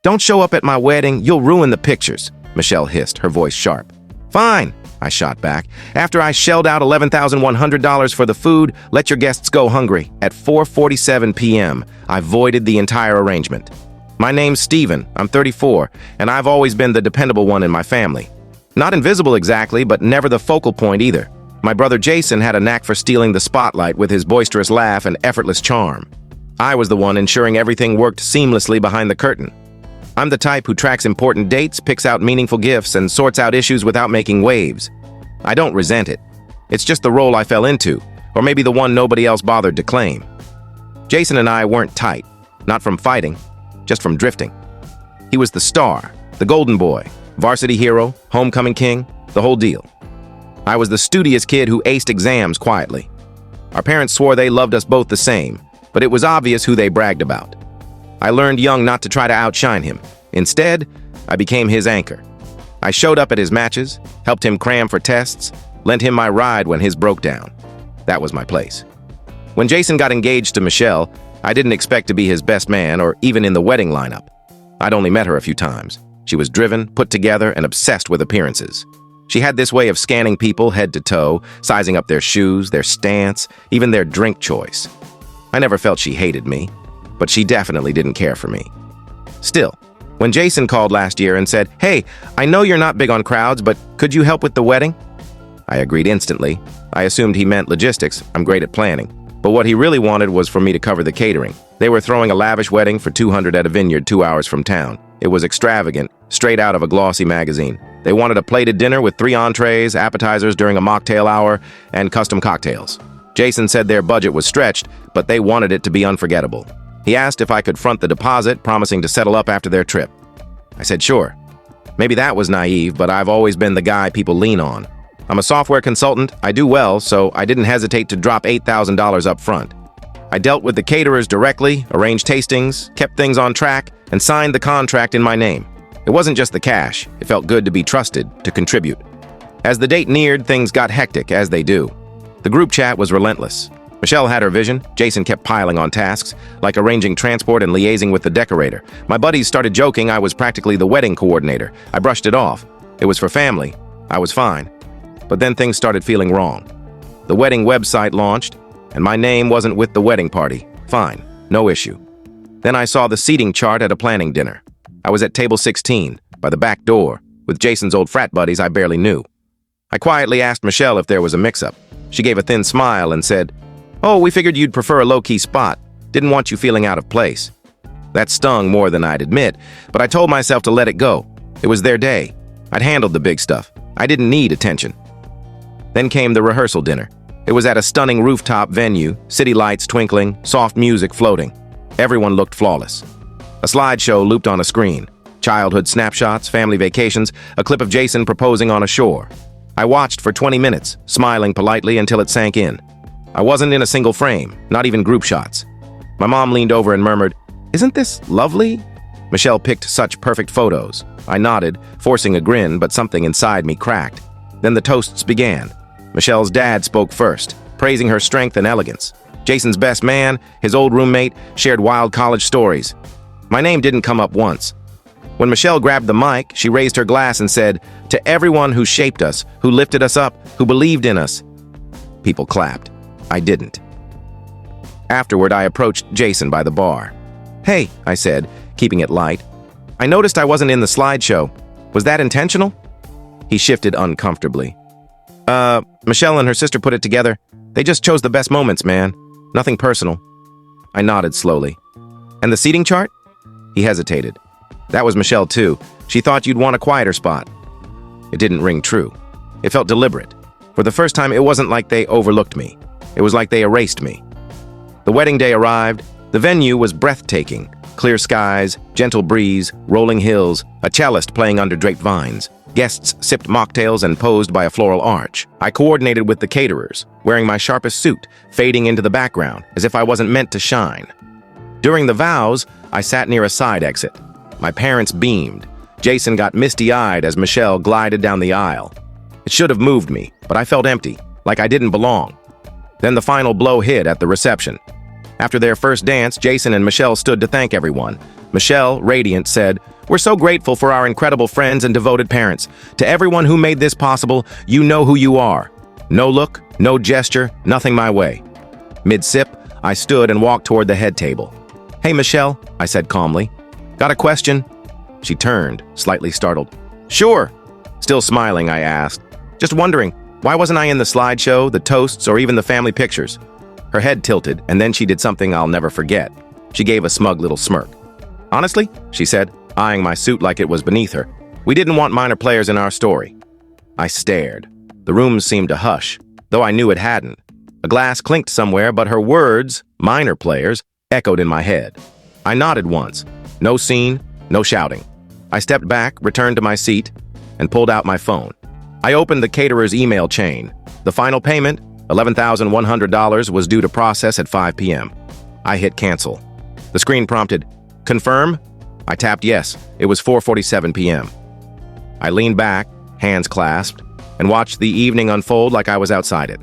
Don't show up at my wedding, you'll ruin the pictures, Michelle hissed, her voice sharp. Fine, I shot back. After I shelled out $11,100 for the food, let your guests go hungry. At 4:47 p.m., I voided the entire arrangement. My name's Steven, I'm 34, and I've always been the dependable one in my family. Not invisible exactly, but never the focal point either. My brother Jason had a knack for stealing the spotlight with his boisterous laugh and effortless charm. I was the one ensuring everything worked seamlessly behind the curtain. I'm the type who tracks important dates, picks out meaningful gifts, and sorts out issues without making waves. I don't resent it. It's just the role I fell into, or maybe the one nobody else bothered to claim. Jason and I weren't tight, not from fighting, just from drifting. He was the star, the golden boy, varsity hero, homecoming king, the whole deal. I was the studious kid who aced exams quietly. Our parents swore they loved us both the same, but it was obvious who they bragged about. I learned young not to try to outshine him. Instead, I became his anchor. I showed up at his matches, helped him cram for tests, lent him my ride when his broke down. That was my place. When Jason got engaged to Michelle, I didn't expect to be his best man or even in the wedding lineup. I'd only met her a few times. She was driven, put together, and obsessed with appearances. She had this way of scanning people head to toe, sizing up their shoes, their stance, even their drink choice. I never felt she hated me, but she definitely didn't care for me. Still, when Jason called last year and said, "Hey, I know you're not big on crowds, but could you help with the wedding?" I agreed instantly. I assumed he meant logistics. I'm great at planning. But what he really wanted was for me to cover the catering. They were throwing a lavish wedding for 200 at a vineyard 2 hours from town. It was extravagant, straight out of a glossy magazine. They wanted a plated dinner with 3 entrees, appetizers during a mocktail hour, and custom cocktails. Jason said their budget was stretched, but they wanted it to be unforgettable. He asked if I could front the deposit, promising to settle up after their trip. I said sure. Maybe that was naive, but I've always been the guy people lean on. I'm a software consultant, I do well, so I didn't hesitate to drop $8,000 up front. I dealt with the caterers directly, arranged tastings, kept things on track, and signed the contract in my name. It wasn't just the cash, it felt good to be trusted, to contribute. As the date neared, things got hectic, as they do. The group chat was relentless. Michelle had her vision, Jason kept piling on tasks, like arranging transport and liaising with the decorator. My buddies started joking I was practically the wedding coordinator. I brushed it off. It was for family. I was fine. But then things started feeling wrong. The wedding website launched, and my name wasn't with the wedding party. Fine, no issue. Then I saw the seating chart at a planning dinner. I was at table 16, by the back door, with Jason's old frat buddies I barely knew. I quietly asked Michelle if there was a mix-up. She gave a thin smile and said, "Oh, we figured you'd prefer a low-key spot. Didn't want you feeling out of place." That stung more than I'd admit, but I told myself to let it go. It was their day. I'd handled the big stuff. I didn't need attention. Then came the rehearsal dinner. It was at a stunning rooftop venue, city lights twinkling, soft music floating. Everyone looked flawless. A slideshow looped on a screen. Childhood snapshots, family vacations, a clip of Jason proposing on a shore. I watched for 20 minutes, smiling politely until it sank in. I wasn't in a single frame, not even group shots. My mom leaned over and murmured, "Isn't this lovely?" Michelle picked such perfect photos. I nodded, forcing a grin, but something inside me cracked. Then the toasts began. Michelle's dad spoke first, praising her strength and elegance. Jason's best man, his old roommate, shared wild college stories. My name didn't come up once. When Michelle grabbed the mic, she raised her glass and said, "To everyone who shaped us, who lifted us up, who believed in us." People clapped. I didn't. Afterward, I approached Jason by the bar. "Hey," I said, keeping it light. "I noticed I wasn't in the slideshow. Was that intentional?" He shifted uncomfortably. Michelle and her sister put it together. They just chose the best moments, man. Nothing personal." I nodded slowly. "And the seating chart?" He hesitated. "That was Michelle, too. She thought you'd want a quieter spot." It didn't ring true. It felt deliberate. For the first time, it wasn't like they overlooked me. It was like they erased me. The wedding day arrived. The venue was breathtaking. Clear skies, gentle breeze, rolling hills, a cellist playing under draped vines. Guests sipped mocktails and posed by a floral arch. I coordinated with the caterers, wearing my sharpest suit, fading into the background, as if I wasn't meant to shine. During the vows, I sat near a side exit. My parents beamed. Jason got misty-eyed as Michelle glided down the aisle. It should have moved me, but I felt empty, like I didn't belong. Then the final blow hit at the reception. After their first dance, Jason and Michelle stood to thank everyone. Michelle, radiant, said, We're so grateful for our incredible friends and devoted parents. To everyone who made this possible, you know who you are. No look, no gesture, nothing my way. Mid-sip, I stood and walked toward the head table. "Hey, Michelle," I said calmly. "Got a question?" She turned, slightly startled. "Sure." Still smiling, I asked. "Just wondering, why wasn't I in the slideshow, the toasts, or even the family pictures?" Her head tilted, and then she did something I'll never forget. She gave a smug little smirk. "Honestly," she said, eyeing my suit like it was beneath her, "we didn't want minor players in our story." I stared. The room seemed to hush, though I knew it hadn't. A glass clinked somewhere, but her words, minor players, echoed in my head. I nodded once. No scene, no shouting. I stepped back, returned to my seat, and pulled out my phone. I opened the caterer's email chain. The final payment, $11,100, was due to process at 5 p.m. I hit cancel. The screen prompted, "Confirm?" I tapped yes. It was 4:47 p.m. I leaned back, hands clasped, and watched the evening unfold like I was outside it.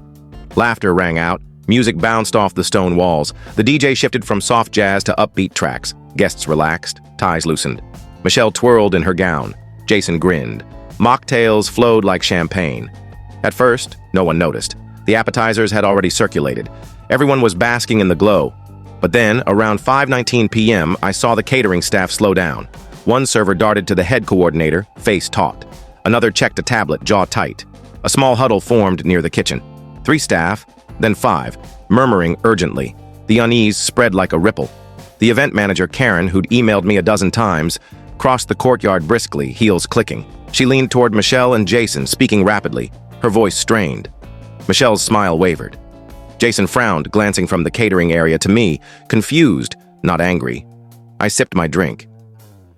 Laughter rang out. Music bounced off the stone walls. The DJ shifted from soft jazz to upbeat tracks. Guests relaxed, ties loosened. Michelle twirled in her gown. Jason grinned. Mocktails flowed like champagne. At first, no one noticed. The appetizers had already circulated. Everyone was basking in the glow. But then, around 5:19 p.m., I saw the catering staff slow down. One server darted to the head coordinator, face taut. Another checked a tablet, jaw tight. A small huddle formed near the kitchen. 3 staff, then 5, murmuring urgently. The unease spread like a ripple. The event manager, Karen, who'd emailed me a dozen times, crossed the courtyard briskly, heels clicking. She leaned toward Michelle and Jason, speaking rapidly, her voice strained. Michelle's smile wavered. Jason frowned, glancing from the catering area to me, confused, not angry. I sipped my drink.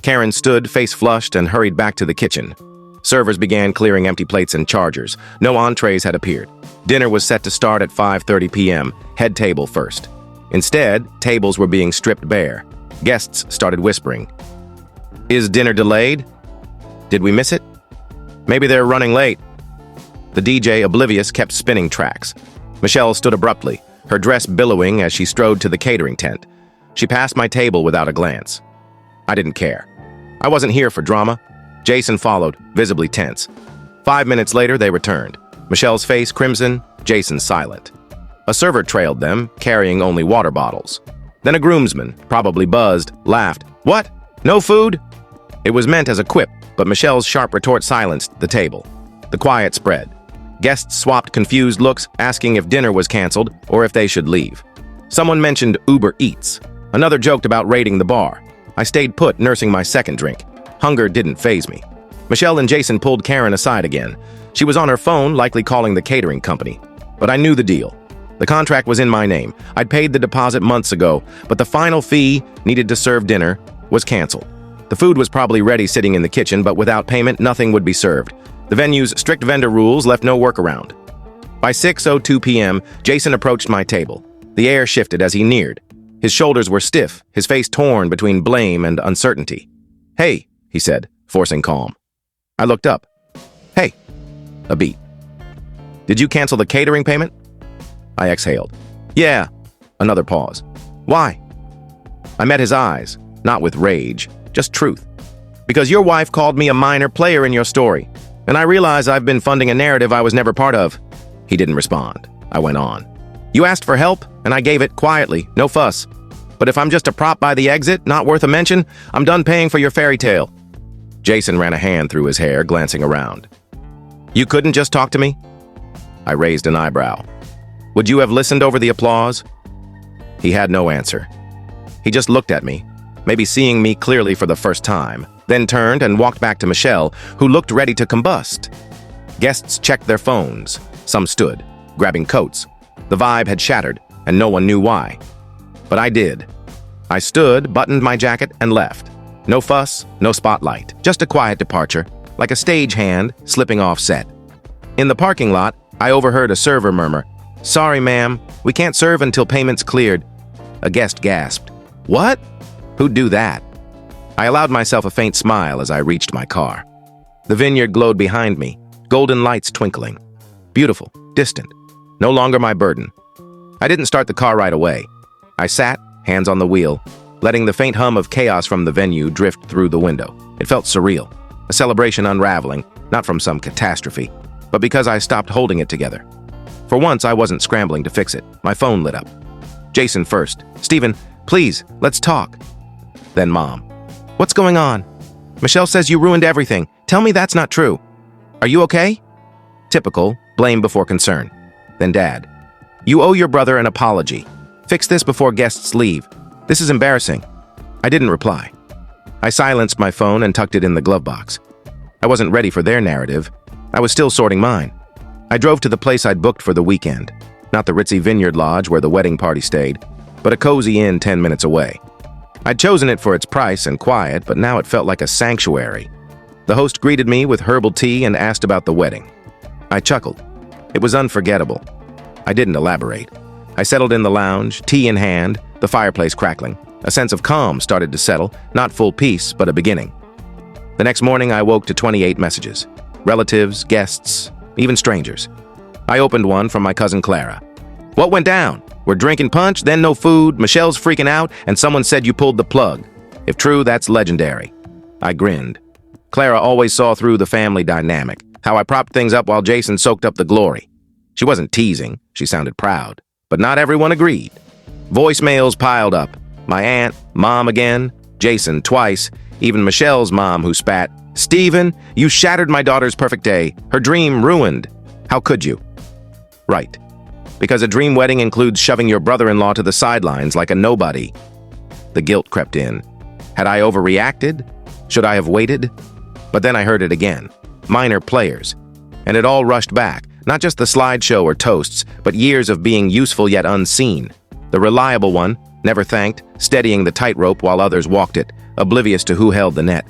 Karen stood, face flushed, and hurried back to the kitchen. Servers began clearing empty plates and chargers. No entrees had appeared. Dinner was set to start at 5:30 p.m., head table first. Instead, tables were being stripped bare. Guests started whispering. "Is dinner delayed? Did we miss it? Maybe they're running late." The DJ, oblivious, kept spinning tracks. Michelle stood abruptly, her dress billowing as she strode to the catering tent. She passed my table without a glance. I didn't care. I wasn't here for drama. Jason followed, visibly tense. 5 minutes later, they returned. Michelle's face crimson, Jason silent. A server trailed them, carrying only water bottles. Then a groomsman, probably buzzed, laughed. "What? No food?" It was meant as a quip, but Michelle's sharp retort silenced the table. The quiet spread. Guests swapped confused looks, asking if dinner was canceled or if they should leave. Someone mentioned Uber Eats. Another joked about raiding the bar. I stayed put, nursing my second drink. Hunger didn't faze me. Michelle and Jason pulled Karen aside again. She was on her phone, likely calling the catering company. But I knew the deal. The contract was in my name. I'd paid the deposit months ago, but the final fee, needed to serve dinner, was canceled. The food was probably ready sitting in the kitchen, but without payment, nothing would be served. The venue's strict vendor rules left no workaround. By 6:02 p.m., Jason approached my table. The air shifted as he neared. His shoulders were stiff, his face torn between blame and uncertainty. "Hey," he said, forcing calm. I looked up. "Hey." A beat. "Did you cancel the catering payment?" I exhaled. "Yeah." Another pause. "Why?" I met his eyes, not with rage, just truth. "Because your wife called me a minor player in your story, and I realize I've been funding a narrative I was never part of." He didn't respond. I went on. "You asked for help, and I gave it quietly, no fuss. But if I'm just a prop by the exit, not worth a mention, I'm done paying for your fairy tale." Jason ran a hand through his hair, glancing around. "You couldn't just talk to me?" I raised an eyebrow. "Would you have listened over the applause?" He had no answer. He just looked at me, maybe seeing me clearly for the first time, then turned and walked back to Michelle, who looked ready to combust. Guests checked their phones. Some stood, grabbing coats. The vibe had shattered, and no one knew why. But I did. I stood, buttoned my jacket, and left. No fuss, no spotlight, just a quiet departure, like a stagehand slipping off set. In the parking lot, I overheard a server murmur, "Sorry, ma'am, we can't serve until payment's cleared." A guest gasped, "What? Who'd do that?" I allowed myself a faint smile as I reached my car. The vineyard glowed behind me, golden lights twinkling. Beautiful, distant, no longer my burden. I didn't start the car right away. I sat, hands on the wheel, letting the faint hum of chaos from the venue drift through the window. It felt surreal, a celebration unraveling, not from some catastrophe, but because I stopped holding it together. For once, I wasn't scrambling to fix it. My phone lit up. Jason first. "Steven, please, let's talk." Then Mom. "What's going on? Michelle says you ruined everything. Tell me that's not true. Are you okay?" Typical, blame before concern. Then Dad. "You owe your brother an apology. Fix this before guests leave. This is embarrassing." I didn't reply. I silenced my phone and tucked it in the glove box. I wasn't ready for their narrative. I was still sorting mine. I drove to the place I'd booked for the weekend. Not the ritzy vineyard lodge where the wedding party stayed, but a cozy inn 10 minutes away. I'd chosen it for its price and quiet, but now it felt like a sanctuary. The host greeted me with herbal tea and asked about the wedding. I chuckled. It was unforgettable. I didn't elaborate. I settled in the lounge, tea in hand, the fireplace crackling. A sense of calm started to settle, not full peace, but a beginning. The next morning, I woke to 28 messages. Relatives, guests, even strangers. I opened one from my cousin Clara. "What went down? We're drinking punch, then no food, Michelle's freaking out, and someone said you pulled the plug. If true, that's legendary." I grinned. Clara always saw through the family dynamic, how I propped things up while Jason soaked up the glory. She wasn't teasing, she sounded proud, but not everyone agreed. Voicemails piled up. My aunt, Mom again, Jason twice, even Michelle's mom who spat, "Steven, you shattered my daughter's perfect day. Her dream ruined. How could you?" Right. Because a dream wedding includes shoving your brother-in-law to the sidelines like a nobody. The guilt crept in. Had I overreacted? Should I have waited? But then I heard it again. Minor players. And it all rushed back. Not just the slideshow or toasts, but years of being useful yet unseen. The reliable one, never thanked, steadying the tightrope while others walked it, oblivious to who held the net.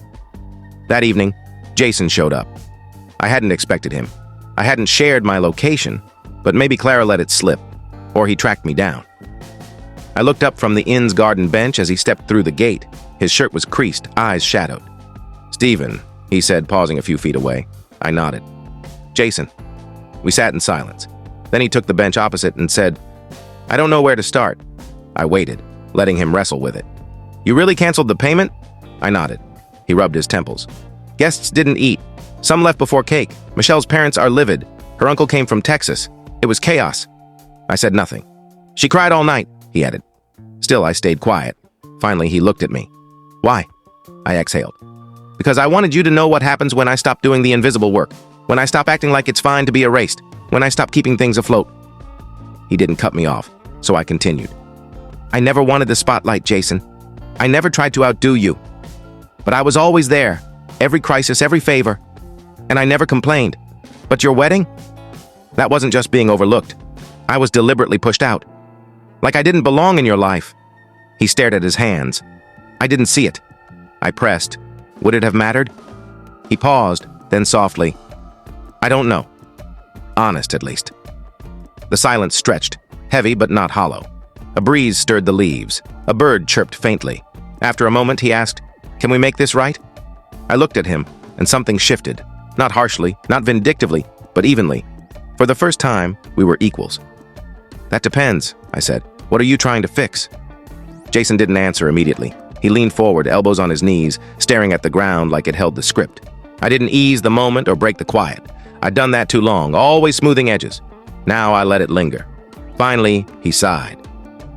That evening, Jason showed up. I hadn't expected him. I hadn't shared my location, but maybe Clara let it slip, or he tracked me down. I looked up from the inn's garden bench as he stepped through the gate. His shirt was creased, eyes shadowed. "Steven," he said, pausing a few feet away. I nodded. "Jason." We sat in silence. Then he took the bench opposite and said, "I don't know where to start." I waited, letting him wrestle with it. "You really canceled the payment?" I nodded. He rubbed his temples. "Guests didn't eat. Some left before cake. Michelle's parents are livid. Her uncle came from Texas. It was chaos." I said nothing. "She cried all night," he added. Still, I stayed quiet. Finally, he looked at me. "Why?" I exhaled. "Because I wanted you to know what happens when I stop doing the invisible work. When I stop acting like it's fine to be erased. When I stop keeping things afloat." He didn't cut me off, so I continued. "I never wanted the spotlight, Jason. I never tried to outdo you. But I was always there. Every crisis, every favor. And I never complained. But your wedding? That wasn't just being overlooked. I was deliberately pushed out. Like I didn't belong in your life." He stared at his hands. I didn't see it. I pressed. "Would it have mattered?" He paused, then softly, "I don't know. Honest, at least." The silence stretched, heavy but not hollow. A breeze stirred the leaves. A bird chirped faintly. After a moment, he asked, "Can we make this right?" I looked at him, and something shifted. Not harshly, not vindictively, but evenly. For the first time, we were equals. "That depends," I said. "What are you trying to fix?" Jason didn't answer immediately. He leaned forward, elbows on his knees, staring at the ground like it held the script. I didn't ease the moment or break the quiet. I'd done that too long, always smoothing edges. Now I let it linger. Finally, he sighed.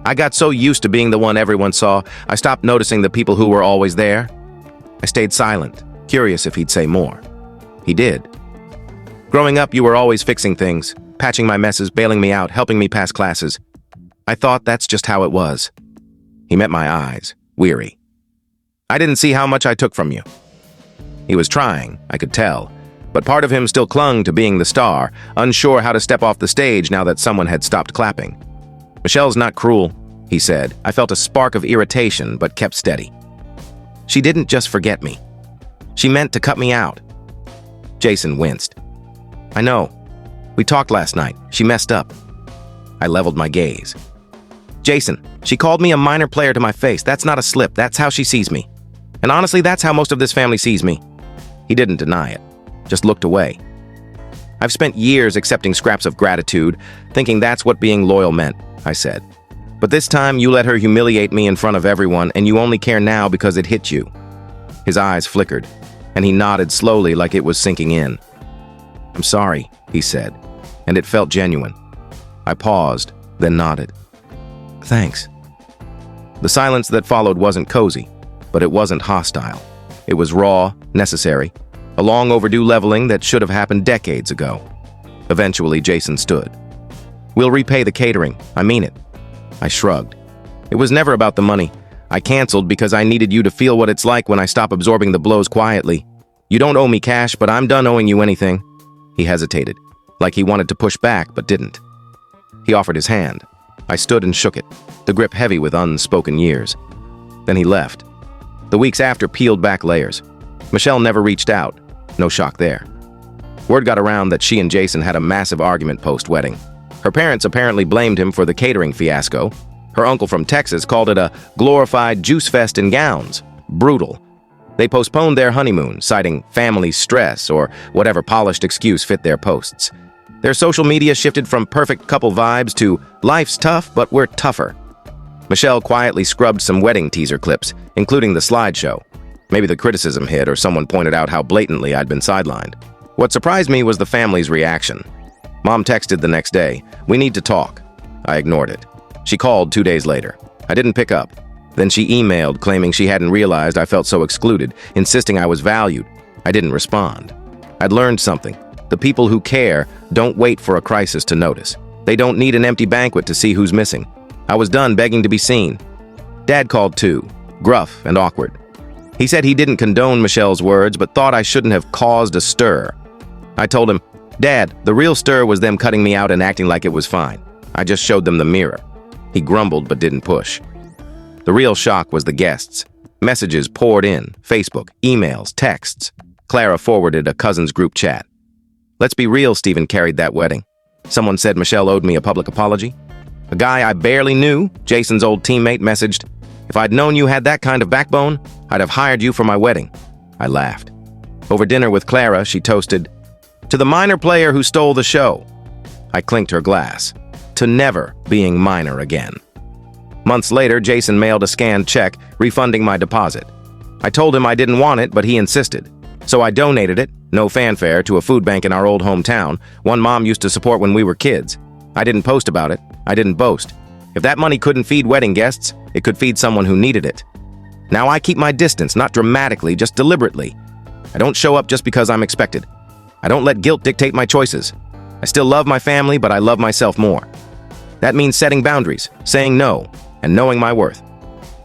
I got so used to being the one everyone saw, I stopped noticing the people who were always there. I stayed silent, curious if he'd say more. He did. "Growing up, you were always fixing things, patching my messes, bailing me out, helping me pass classes. I thought that's just how it was." He met my eyes, weary. "I didn't see how much I took from you." He was trying, I could tell, but part of him still clung to being the star, unsure how to step off the stage now that someone had stopped clapping. "Michelle's not cruel," he said. I felt a spark of irritation, but kept steady. "She didn't just forget me. She meant to cut me out." Jason winced. "I know. We talked last night. She messed up." I leveled my gaze. "Jason, she called me a minor player to my face. That's not a slip. That's how she sees me. And honestly, that's how most of this family sees me." He didn't deny it, just looked away. "I've spent years accepting scraps of gratitude, thinking that's what being loyal meant," I said. "But this time you let her humiliate me in front of everyone, and you only care now because it hit you." His eyes flickered, and he nodded slowly like it was sinking in. "I'm sorry," he said, and it felt genuine. I paused, then nodded. "Thanks." The silence that followed wasn't cozy, but it wasn't hostile. It was raw, necessary, a long overdue leveling that should have happened decades ago. Eventually, Jason stood. "We'll repay the catering. I mean it." I shrugged. "It was never about the money. I canceled because I needed you to feel what it's like when I stop absorbing the blows quietly. You don't owe me cash, but I'm done owing you anything." He hesitated, like he wanted to push back but didn't. He offered his hand. I stood and shook it, the grip heavy with unspoken years. Then he left. The weeks after peeled back layers. Michelle never reached out. No shock there. Word got around that she and Jason had a massive argument post-wedding. Her parents apparently blamed him for the catering fiasco. Her uncle from Texas called it a glorified juice fest in gowns. Brutal. They postponed their honeymoon, citing family stress or whatever polished excuse fit their posts. Their social media shifted from perfect couple vibes to life's tough, but we're tougher. Michelle quietly scrubbed some wedding teaser clips, including the slideshow. Maybe the criticism hit or someone pointed out how blatantly I'd been sidelined. What surprised me was the family's reaction. Mom texted the next day, "We need to talk." I ignored it. She called 2 days later. I didn't pick up. Then she emailed, claiming she hadn't realized I felt so excluded, insisting I was valued. I didn't respond. I'd learned something. The people who care don't wait for a crisis to notice. They don't need an empty banquet to see who's missing. I was done begging to be seen. Dad called too, gruff and awkward. He said he didn't condone Michelle's words, but thought I shouldn't have caused a stir. I told him, "Dad, the real stir was them cutting me out and acting like it was fine. I just showed them the mirror." He grumbled but didn't push. The real shock was the guests. Messages poured in, Facebook, emails, texts. Clara forwarded a cousin's group chat. "Let's be real, Stephen carried that wedding. Someone said Michelle owed me a public apology. A guy I barely knew, Jason's old teammate, messaged, 'If I'd known you had that kind of backbone, I'd have hired you for my wedding.' I laughed. Over dinner with Clara, she toasted, 'To the minor player who stole the show.' I clinked her glass. To never being minor again." Months later, Jason mailed a scanned check, refunding my deposit. I told him I didn't want it, but he insisted. So I donated it, no fanfare, to a food bank in our old hometown, one Mom used to support when we were kids. I didn't post about it. I didn't boast. If that money couldn't feed wedding guests, it could feed someone who needed it. Now I keep my distance, not dramatically, just deliberately. I don't show up just because I'm expected. I don't let guilt dictate my choices. I still love my family, but I love myself more. That means setting boundaries, saying no, and knowing my worth.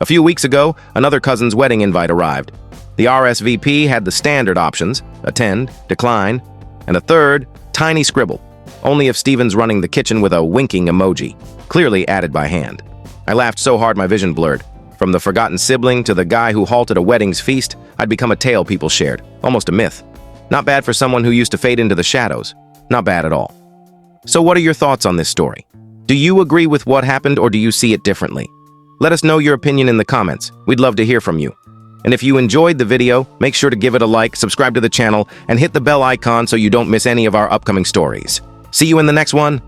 A few weeks ago, another cousin's wedding invite arrived. The RSVP had the standard options, attend, decline, and a third, tiny scribble, only if Steven's running the kitchen with a winking emoji, clearly added by hand. I laughed so hard my vision blurred. From the forgotten sibling to the guy who halted a wedding's feast, I'd become a tale people shared, almost a myth. Not bad for someone who used to fade into the shadows. Not bad at all. So what are your thoughts on this story? Do you agree with what happened or do you see it differently? Let us know your opinion in the comments. We'd love to hear from you. And if you enjoyed the video, make sure to give it a like, subscribe to the channel, and hit the bell icon so you don't miss any of our upcoming stories. See you in the next one.